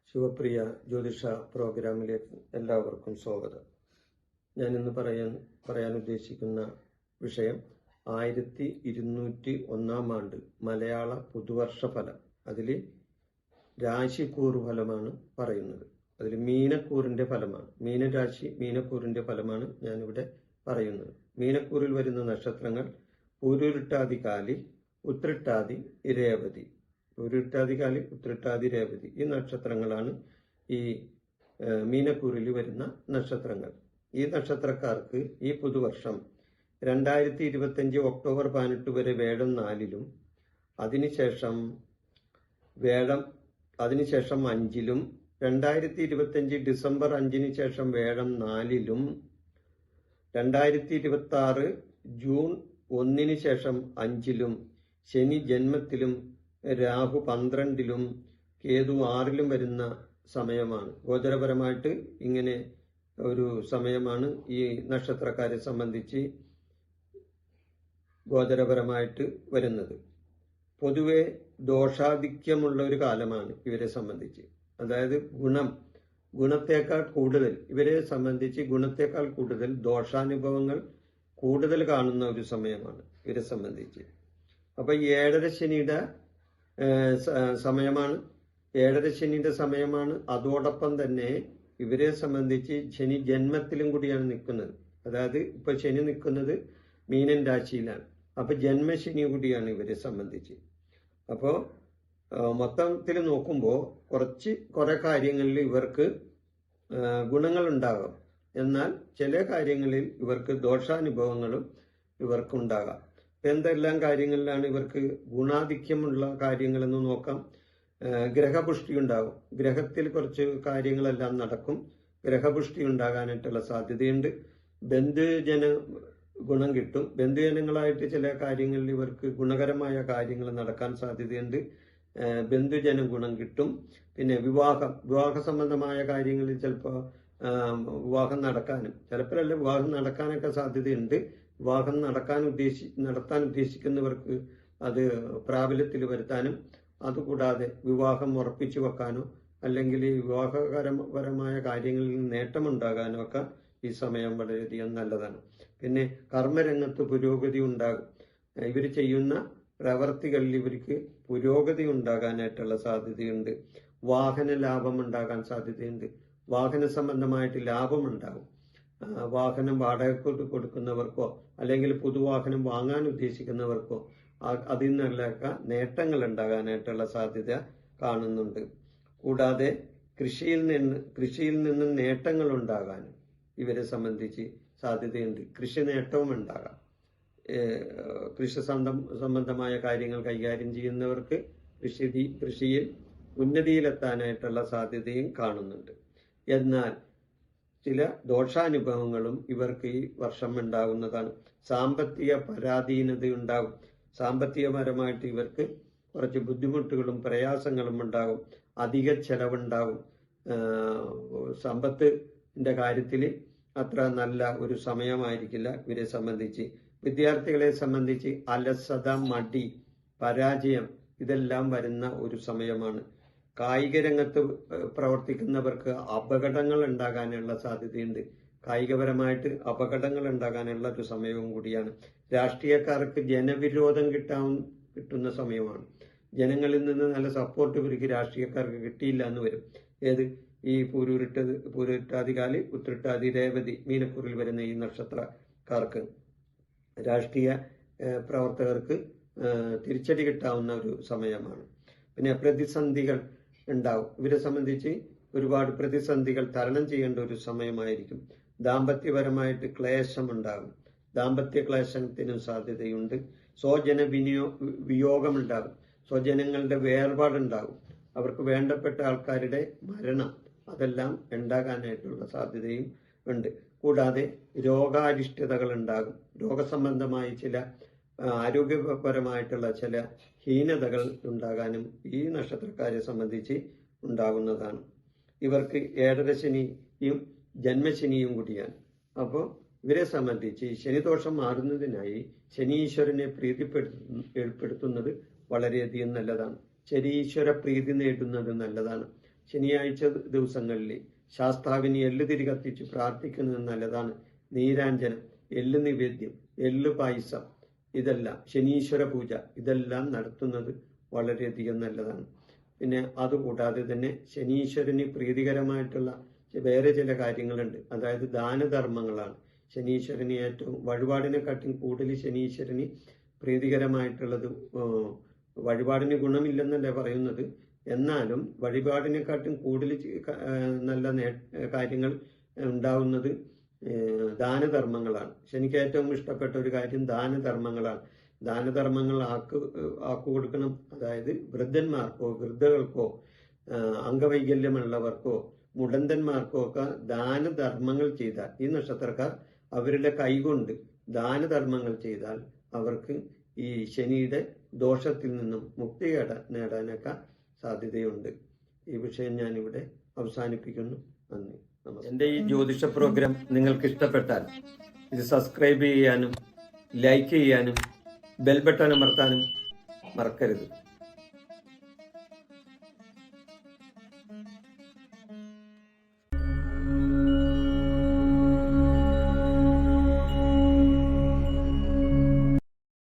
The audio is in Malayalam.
ശിവപ്രിയ ജ്യോതിഷ പ്രോഗ്രാമിലേക്ക് എല്ലാവർക്കും സ്വാഗതം. ഞാൻ ഇന്ന് പറയാൻ ഉദ്ദേശിക്കുന്ന വിഷയം 1201 ആണ്ട് മലയാള പുതുവർഷ ഫലം. അതിൽ രാശിക്കൂറ് ഫലമാണ് പറയുന്നത്. അതിൽ മീനക്കൂറിന്റെ ഫലമാണ്, മീനരാശി മീനക്കൂറിന്റെ ഫലമാണ് ഞാനിവിടെ പറയുന്നത്. മീനക്കൂറിൽ വരുന്ന നക്ഷത്രങ്ങൾ പൂരുരുട്ടാതി കാലി, ഉത്രട്ടാതി, രേവതി. പൂരുരുട്ടാതി കാലി, ഉത്രട്ടാതി, രേവതി ഈ നക്ഷത്രങ്ങളാണ് ഈ മീനക്കൂറിൽ വരുന്ന നക്ഷത്രങ്ങൾ. ഈ നക്ഷത്രക്കാർക്ക് ഈ പുതുവർഷം 2025 ഒക്ടോബർ 18 വരെ വേഴം 4-ലും അതിനുശേഷം 5-ലും 2025 ഡിസംബർ 5-ന് ശേഷം വേഴം 4-ലും 2026 ജൂൺ 1-ന് ശേഷം 5-ലും ശനി ജന്മത്തിലും രാഹു 12-ലും കേതു 6-ലും വരുന്ന സമയമാണ്. ഗോചരപരമായിട്ട് ഇങ്ങനെ ഒരു സമയമാണ് ഈ നക്ഷത്രക്കാരെ സംബന്ധിച്ച് ഗോചരപരമായിട്ട് വരുന്നത്. പൊതുവെ ദോഷാധിക്യമുള്ള ഒരു കാലമാണ് ഇവരെ സംബന്ധിച്ച്. അതായത് ഗുണത്തേക്കാൾ കൂടുതൽ ഇവരെ സംബന്ധിച്ച് ഗുണത്തേക്കാൾ കൂടുതൽ ദോഷാനുഭവങ്ങൾ കൂടുതൽ കാണുന്ന ഒരു സമയമാണ് ഇവരെ സംബന്ധിച്ച്. അപ്പൊ ഈ 7.5 ശനിയുടെ സമയമാണ്. അതോടൊപ്പം തന്നെ ഇവരെ സംബന്ധിച്ച് ശനി ജന്മത്തിലും കൂടിയാണ് നിൽക്കുന്നത്. അതായത് ഇപ്പൊ ശനി നിൽക്കുന്നത് മീനൻ രാശിയിലാണ്. അപ്പൊ ജന്മശനി കൂടിയാണ് ഇവരെ സംബന്ധിച്ച്. അപ്പോ മൊത്തത്തിൽ നോക്കുമ്പോൾ കുറെ കാര്യങ്ങളിൽ ഇവർക്ക് ഗുണങ്ങൾ ഉണ്ടാകാം. എന്നാൽ ചില കാര്യങ്ങളിൽ ഇവർക്ക് ദോഷാനുഭവങ്ങളും ഇവർക്കുണ്ടാകാം. എന്തെല്ലാം കാര്യങ്ങളിലാണ് ഇവർക്ക് ഗുണാധിക്യമുള്ള കാര്യങ്ങളെന്ന് നോക്കാം. ഗ്രഹപുഷ്ടി ഉണ്ടാകും. ഗ്രഹത്തിൽ കുറച്ച് കാര്യങ്ങളെല്ലാം നടക്കും. ഗ്രഹപുഷ്ടി ഉണ്ടാകാനായിട്ടുള്ള സാധ്യതയുണ്ട്. ബന്ധുജന ഗുണം കിട്ടും. ബന്ധുജനങ്ങളായിട്ട് ചില കാര്യങ്ങളിൽ ഇവർക്ക് ഗുണകരമായ കാര്യങ്ങൾ നടക്കാൻ സാധ്യതയുണ്ട്. ബന്ധുജന ഗുണം കിട്ടും. പിന്നെ വിവാഹ സംബന്ധമായ കാര്യങ്ങളിൽ ചിലപ്പോൾ വിവാഹം നടക്കാനും ചിലപ്പോഴല്ല വിവാഹം നടക്കാനൊക്കെ സാധ്യതയുണ്ട്. വിവാഹം നടത്താൻ ഉദ്ദേശിക്കുന്നവർക്ക് അത് പ്രാബല്യത്തിൽ വരുത്താനും, അതുകൂടാതെ വിവാഹം ഉറപ്പിച്ചു വെക്കാനോ അല്ലെങ്കിൽ വിവാഹപരമായ കാര്യങ്ങളിൽ നേട്ടമുണ്ടാകാനോ ഒക്കെ ഈ സമയം വളരെയധികം നല്ലതാണ്. പിന്നെ കർമ്മരംഗത്ത് പുരോഗതി ഉണ്ടാകും. ഇവർ ചെയ്യുന്ന പ്രവർത്തികളിൽ ഇവർക്ക് പുരോഗതി ഉണ്ടാകാനായിട്ടുള്ള സാധ്യതയുണ്ട്. വാഹന ലാഭം ഉണ്ടാകാൻ സാധ്യതയുണ്ട്. വാഹന സംബന്ധമായിട്ട് ലാഭമുണ്ടാകും. വാഹനം വാടകയ്ക്ക് കൊടുക്കുന്നവർക്കോ അല്ലെങ്കിൽ പുതുവാഹനം വാങ്ങാൻ ഉദ്ദേശിക്കുന്നവർക്കോ അതിൽ നിന്നൊക്കെ നേട്ടങ്ങൾ ഉണ്ടാകാനായിട്ടുള്ള സാധ്യത കാണുന്നുണ്ട്. കൂടാതെ കൃഷിയിൽ നിന്ന് നേട്ടങ്ങൾ ഉണ്ടാകാനും ഇവരെ സംബന്ധിച്ച് സാധ്യതയുണ്ട്. കൃഷി നേട്ടവും ഉണ്ടാകാം. കൃഷി സംബന്ധമായ കാര്യങ്ങൾ കൈകാര്യം ചെയ്യുന്നവർക്ക് കൃഷിയിൽ ഉന്നതിയിലെത്താനായിട്ടുള്ള സാധ്യതയും കാണുന്നുണ്ട്. എന്നാൽ ചില ദോഷാനുഭവങ്ങളും ഇവർക്ക് ഈ വർഷം ഉണ്ടാകുന്നതാണ്. സാമ്പത്തിക പരാധീനത ഉണ്ടാകും. സാമ്പത്തികപരമായിട്ട് ഇവർക്ക് കുറച്ച് ബുദ്ധിമുട്ടുകളും പ്രയാസങ്ങളും ഉണ്ടാകും. അധിക ചെലവുണ്ടാകും. സമ്പത്തിന്റെ കാര്യത്തിൽ അത്ര നല്ല ഒരു സമയമായിരിക്കില്ല ഇവരെ സംബന്ധിച്ച്. വിദ്യാർത്ഥികളെ സംബന്ധിച്ച് അലസത, മടി, പരാജയം ഇതെല്ലാം വരുന്ന ഒരു സമയമാണ്. കായിക രംഗത്ത് പ്രവർത്തിക്കുന്നവർക്ക് അപകടങ്ങൾ ഉണ്ടാകാനുള്ള സാധ്യതയുണ്ട്. കായികപരമായിട്ട് അപകടങ്ങൾ ഉണ്ടാകാനുള്ള ഒരു സമയവും കൂടിയാണ്. രാഷ്ട്രീയക്കാർക്ക് ജനവിരോധം കിട്ടുന്ന സമയമാണ്. ജനങ്ങളിൽ നിന്ന് നല്ല സപ്പോർട്ട് ഇവർക്ക് രാഷ്ട്രീയക്കാർക്ക് കിട്ടിയില്ല എന്ന് വരും. ഈ പൂരുരുട്ടാതികാലി, ഉത്രട്ടാതി, രേവതി മീനക്കൂറിൽ വരുന്ന ഈ നക്ഷത്രക്കാർക്ക് രാഷ്ട്രീയ പ്രവർത്തകർക്ക് തിരിച്ചടി കിട്ടാവുന്ന ഒരു സമയമാണ്. പിന്നെ പ്രതിസന്ധികൾ ഉണ്ടാവും. ഇവരെ സംബന്ധിച്ച് ഒരുപാട് പ്രതിസന്ധികൾ തരണം ചെയ്യേണ്ട ഒരു സമയമായിരിക്കും. ദാമ്പത്യപരമായിട്ട് ക്ലേശമുണ്ടാകും. ദാമ്പത്യ ക്ലേശത്തിനും സാധ്യതയുണ്ട്. സ്വജന വിയോഗമുണ്ടാകും. സ്വജനങ്ങളുടെ വേർപാടുണ്ടാകും. അവർക്ക് വേണ്ടപ്പെട്ട ആൾക്കാരുടെ മരണം അതെല്ലാം ഉണ്ടാകാനായിട്ടുള്ള സാധ്യതയും ഉണ്ട്. കൂടാതെ രോഗാരിഷ്ടതകൾ ഉണ്ടാകും. രോഗസംബന്ധമായി ചില ആരോഗ്യപരമായിട്ടുള്ള ചില ഹീനതകൾ ഉണ്ടാകാനും ഈ നക്ഷത്രക്കാരെ സംബന്ധിച്ച് ഉണ്ടാകുന്നതാണ്. ഇവർക്ക് 7.5 ശനിയും ജന്മശനിയും കൂടിയാണ്. അപ്പോൾ ഇവരെ സംബന്ധിച്ച് ശനിദോഷം മാറുന്നതിനായി ശനീശ്വരനെ ഏർപ്പെടുത്തുന്നത് വളരെയധികം നല്ലതാണ്. ശനീശ്വര പ്രീതി നേടുന്നത് നല്ലതാണ്. ശനിയാഴ്ച ദിവസങ്ങളിൽ ശാസ്താവിന് എള്ളുതിരി കത്തിച്ച് പ്രാർത്ഥിക്കുന്നത് നല്ലതാണ്. നീരാഞ്ജനം, എള്ളു നിവേദ്യം, എള്ളു പായസം, ഇതെല്ലാം ശനീശ്വര പൂജ ഇതെല്ലാം നടത്തുന്നത് വളരെയധികം നല്ലതാണ്. പിന്നെ അതുകൂടാതെ തന്നെ ശനീശ്വരന് പ്രീതികരമായിട്ടുള്ള വേറെ ചില കാര്യങ്ങളുണ്ട്. അതായത് ദാനധർമ്മങ്ങളാണ് ശനീശ്വരന് ഏറ്റവും വഴിപാടിനെക്കാട്ടും കൂടുതൽ ശനീശ്വരന് പ്രീതികരമായിട്ടുള്ളത്. വഴിപാടിന് ഗുണമില്ലെന്നല്ല പറയുന്നത്, എന്നാലും വഴിപാടിനെക്കാട്ടും കൂടുതൽ നല്ല കാര്യങ്ങൾ ഉണ്ടാവുന്നത് ദാനധർമ്മങ്ങളാണ്. ശനിക്ക് ഏറ്റവും ഇഷ്ടപ്പെട്ട ഒരു കാര്യം ദാനധർമ്മങ്ങളാണ്. ദാനധർമ്മങ്ങൾ ആക്കു കൊടുക്കണം. അതായത് വൃദ്ധന്മാർക്കോ വൃദ്ധകൾക്കോ അംഗവൈകല്യമുള്ളവർക്കോ മുടന്തന്മാർക്കോ ഒക്കെ ദാനധർമ്മങ്ങൾ ചെയ്താൽ, ഈ നക്ഷത്രക്കാർ അവരുടെ കൈകൊണ്ട് ദാനധർമ്മങ്ങൾ ചെയ്താൽ അവർക്ക് ഈ ശനിയുടെ ദോഷത്തിൽ നിന്നും മുക്തി നേടാനൊക്കെ സാധ്യതയുണ്ട്. ഈ വിഷയം ഞാനിവിടെ അവസാനിപ്പിക്കുന്നു. നന്ദി, നമസ്കാരം. എൻ്റെ ഈ ജ്യോതിഷ പ്രോഗ്രാം നിങ്ങൾക്ക് ഇഷ്ടപ്പെട്ടാൽ ഇത് സബ്സ്ക്രൈബ് ചെയ്യാനും ലൈക്ക് ചെയ്യാനും ബെൽ ബട്ടൺ അമർത്താനും മറക്കരുത്.